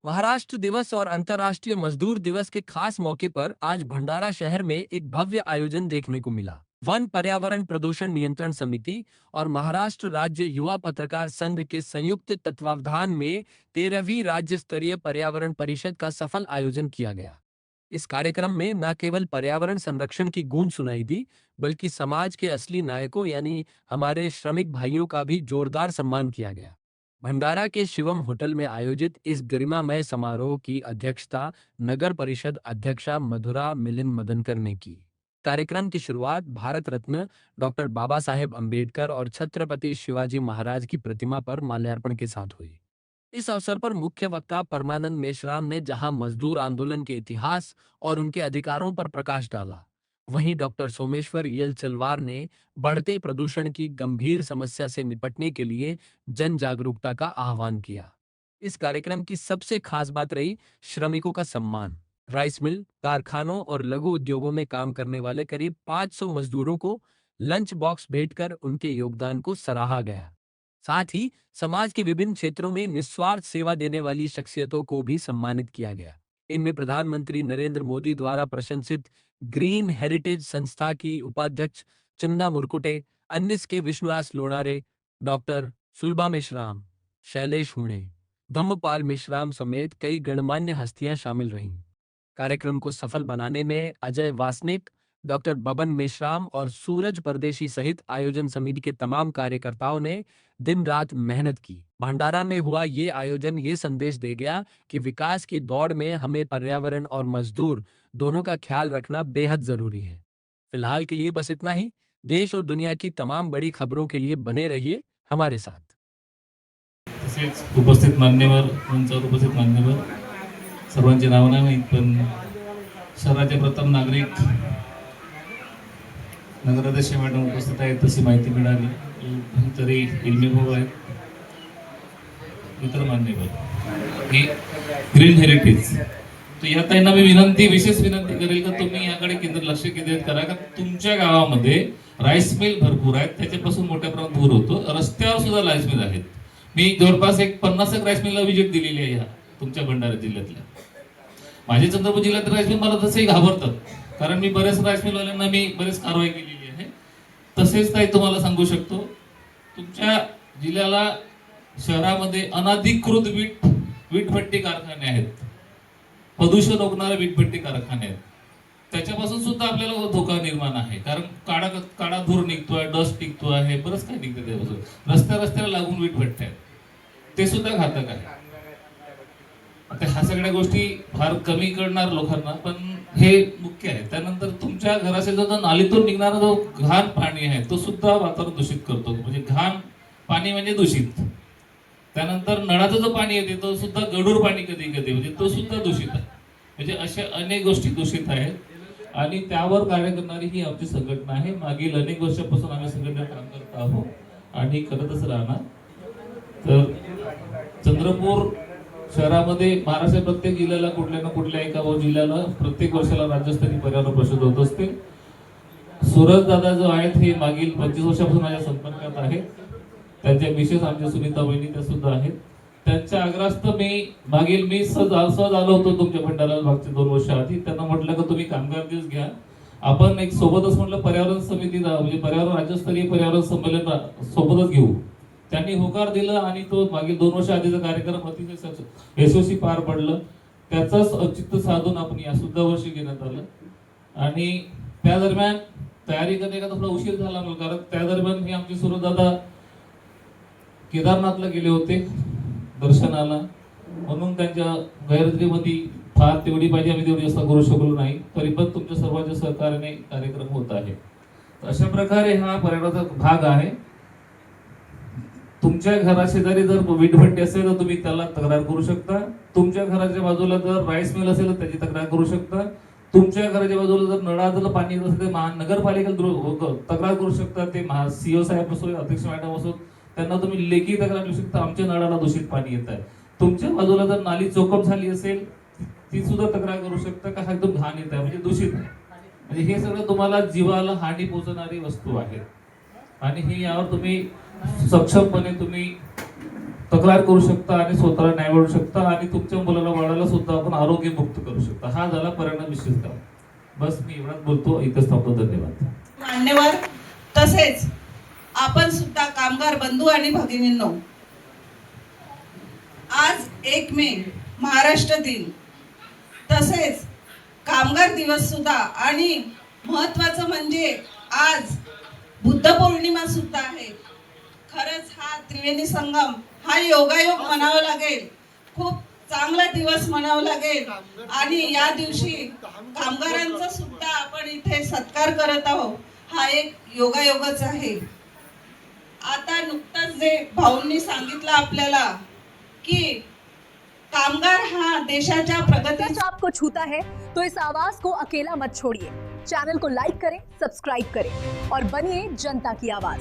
महाराष्ट्र दिवस और अंतर्राष्ट्रीय मजदूर दिवस के खास मौके पर आज भंडारा शहर में एक भव्य आयोजन देखने को मिला। वन पर्यावरण प्रदूषण नियंत्रण समिति और महाराष्ट्र राज्य युवा पत्रकार संघ के संयुक्त तत्वावधान में 13वीं राज्य स्तरीय पर्यावरण परिषद का सफल आयोजन किया गया। इस कार्यक्रम में न केवल पर्यावरण संरक्षण की गूंज सुनाई दी, बल्कि समाज के असली नायकों यानी हमारे श्रमिक भाइयों का भी जोरदार सम्मान किया गया। भंडारा के शिवम होटल में आयोजित इस गरिमामय समारोह की अध्यक्षता नगर परिषद अध्यक्षा मधुरा मिलिंद मदनकर ने की। कार्यक्रम की शुरुआत भारत रत्न डॉक्टर बाबा साहेब अम्बेडकर और छत्रपति शिवाजी महाराज की प्रतिमा पर माल्यार्पण के साथ हुई। इस अवसर पर मुख्य वक्ता परमानंद मेश्राम ने जहां मजदूर आंदोलन के इतिहास और उनके अधिकारों पर प्रकाश डाला, वहीं डॉक्टर सोमेश्वर यल चलवार ने बढ़ते प्रदूषण की गंभीर समस्या से निपटने के लिए जन जागरूकता का आह्वान किया। इस कार्यक्रम की सबसे खास बात रही श्रमिकों का सम्मान। राइस मिल, कारखानों और लघु उद्योगों में काम करने वाले करीब 500 मजदूरों को लंच बॉक्स भेंटकर उनके योगदान को सराहा गया। साथ ही समाज के विभिन्न क्षेत्रों में निस्वार्थ सेवा देने वाली शख्सियतों को भी सम्मानित किया गया। इनमें प्रधानमंत्री नरेंद्र मोदी द्वारा प्रशंसित ग्रीन हेरिटेज संस्था की उपाध्यक्ष चंदा मुरकुटे, अन्निस के विश्वास लोणारे, डॉक्टर सुलभा मेश्राम, शैलेश हुणे, धम्मपाल मेश्राम समेत कई गणमान्य हस्तियां शामिल रहीं। कार्यक्रम को सफल बनाने में अजय वासनिक, डॉक्टर बबन मेश्राम और सूरज परदेशी सहित आयोजन समिति के तमाम कार्यकर्ताओं ने दिन रात मेहनत की। भंडारा में हुआ ये आयोजन ये संदेश दे गया कि विकास की दौड़ में हमें पर्यावरण और मजदूर दोनों का ख्याल रखना बेहद जरूरी है। फिलहाल के लिए बस इतना ही। देश और दुनिया की तमाम बड़ी खबरों के लिए बने रहिए हमारे साथ। तसेच उपस्थित मान्यवर मंचावर उपस्थित मान्यवर सर्वांचे नाव नाही माहीत, पण शहराचे प्रथम नागरिक नगराध्यक्ष मॅडम उपस्थित आहेत तशी माहिती मिळाली। तरी इल्मी भाऊ आहेत, इतर मान्यवर ही ग्रीन हेरिटेज। तर या ताईंना मी विशेष विनंती करेल की तुम्ही याकडे लक्ष केंद्रित करा का तुमच्या गावामध्ये राईस मिल भरपूर आहेत, त्याच्यापासून मोठ्या प्रमाणात धूर होतो। रस्त्यावर सुद्धा राईस मिल आहेत। मी जवळपास 50 राईस मिलला विजिट दिलेली आहे तुमच्या भंडारा जिल्ह्यातल्या। माझे चंद्रपूर जिल्ह्यात राईस मिल मला तसेही घाबरतात, कारण मी बरेच राईस मिलवाल्यांना मी बरेच कारवाई केलेली आहे। तसेच ताई तुम्हाला सांगू शकतो, तुमच्या जिल्ह्याला शहरामध्ये अनधिकृत वीटभट्टी कारखाने आहेत, प्रदूषण रोखणारे वीटभट्टी कारखाने आहेत। त्याच्यापासून सुद्धा आपल्याला धोका निर्माण आहे, कारण काळा धूर निघतोय, डस्ट निघतो आहे, बरंच काही निघतं त्यापासून। रस्त्याला लागून वीटभट्ट्या आहेत, ते सुद्धा घातक आहे। आता ह्या सगळ्या गोष्टी फार कमी करणार लोकांना, पण हे मुख्य आहे। त्यानंतर तुमच्या घराच्या जो नालीतून निघणारा जो घाण पाणी आहे तो सुद्धा वातावरण दूषित करतो, म्हणजे घाण पाणी म्हणजे दूषित। त्यानंतर नळाचं जो पाणी येते तो सुद्धा गढूळ पाणी कधी म्हणजे तो सुद्धा दूषित आहे। म्हणजे अशा अनेक गोष्टी दूषित आहेत आणि त्यावर कार्य करणारी ही आमची संघटना आहे। मागील अनेक वर्षापासून आम्ही संघटनेत काम करत आहोत आणि करतच राहणार। तर चंद्रपूर शहरामध्ये महाराष्ट्र प्रत्येक जिल्ह्याला कुठल्या ना कुठल्या एका जिल्ह्याला प्रत्येक वर्षाला राज्यस्तरीय पर्यावरण परिषद होत असते। सूरज दादा जो आहेत हे मागील 25 वर्षापासून माझ्या संपर्कात आहेत। त्यांच्या विशेष आमच्या सुनीता वहिनी त्या सुद्धा आहेत। त्यांच्या आग्रहास्तव मी सहज आलो होतो तुमच्या भंडाराला मागच्या 2 वर्ष आधी। त्यांना म्हटलं की तुम्ही कामगार दिवस घ्या, आपण एक सोबतच म्हटलं पर्यावरण समितीला म्हणजे पर्यावरण राज्यस्तरीय पर्यावरण संमेलन सोबतच घेऊ। त्यांनी होकार दिला आणि तो मागील 2 वर्ष आधीचा कार्यक्रम अतिशय यशस्वी पार पडलं। त्याचाच औचित्य साधून आपण या सुद्धा वर्षी घेण्यात आलं आणि त्या दरम्यान तयारी करण्याचा थोडा उशीर झाला, कारण त्या दरम्यान हे आमचे सूरजदादा केदारनाथला गेले होते दर्शनाला, म्हणून त्यांच्या गैरहजेरीमध्ये फार तेवढी पाहिजे आम्ही तेवढी जास्त करू शकलो नाही। तरी पण तुमच्या सर्वांच्या सहकार्याने कार्यक्रम होत आहे। अशा प्रकारे हा पर्यटनाचा भाग आहे। तुमच्या घराशेजारी जर वीटभट्टी असेल तर तुम्ही त्याला तक्रार करू शकता। तुमच्या घराच्या बाजूला जर राईस मिल असेल तर त्याची तक्रार करू शकता। तुमच्या घराच्या बाजूला जर नळाचं पाणी असेल तर महानगरपालिकेला तक्रार करू शकता। ते सीओ साहेब असो, अध्यक्ष मॅडम असो, त्यांना तुम्ही लेखी तक्रार करू शकता, आमच्या नळाला दूषित पाणी येत आहे। तुमच्या बाजूला जर नाली चोकअप झाली असेल ती सुद्धा तक्रार करू शकता का एकदम घाण येत आहे म्हणजे दूषित आहे। म्हणजे हे सगळं तुम्हाला जीवाला हानी पोहोचणारी वस्तू आहे आणि हे यावर तुम्ही सक्षमपणे तुम्ही तक्रार करू शकता आणि स्वतःला न्याय मिळू शकता आणि तुमच्या मुलाला बाळाला सुद्धा आपण आरोग्यमुक्त करू शकता. हा झाला परिणाम विशेष काम. बस मी एवढाच बोलतो, इथंच थांबतो. धन्यवाद. मान्यवर, तसेच आपण सुद्धा कामगार बंधू आणि भगिनींनो, आज 1 मे महाराष्ट्र दिन, तसेच कामगार दिवस सुद्धा, आणि महत्वाचं म्हणजे आज बुद्ध पौर्णिमा सुद्धा आहे. खरंच हा त्रिवेणी संगम हा योगायोग म्हणावा लागेल, खूप चांगला दिवस म्हणावा लागेल. आणि या दिवशी कामगारांचा सुद्धा आपण इथे सत्कार करत आहोत, हा एक योगायोगच आहे. आता नुकताच जे भाऊंनी सांगितलं आपल्याला की कामगार हा देशाच्या प्रगतीचा आपको छूता है तो इस आवाज को अकेला मत छोड़िए. चैनल को लाइक करें, सब्सक्राइब करें और बनिए जनता की आवाज.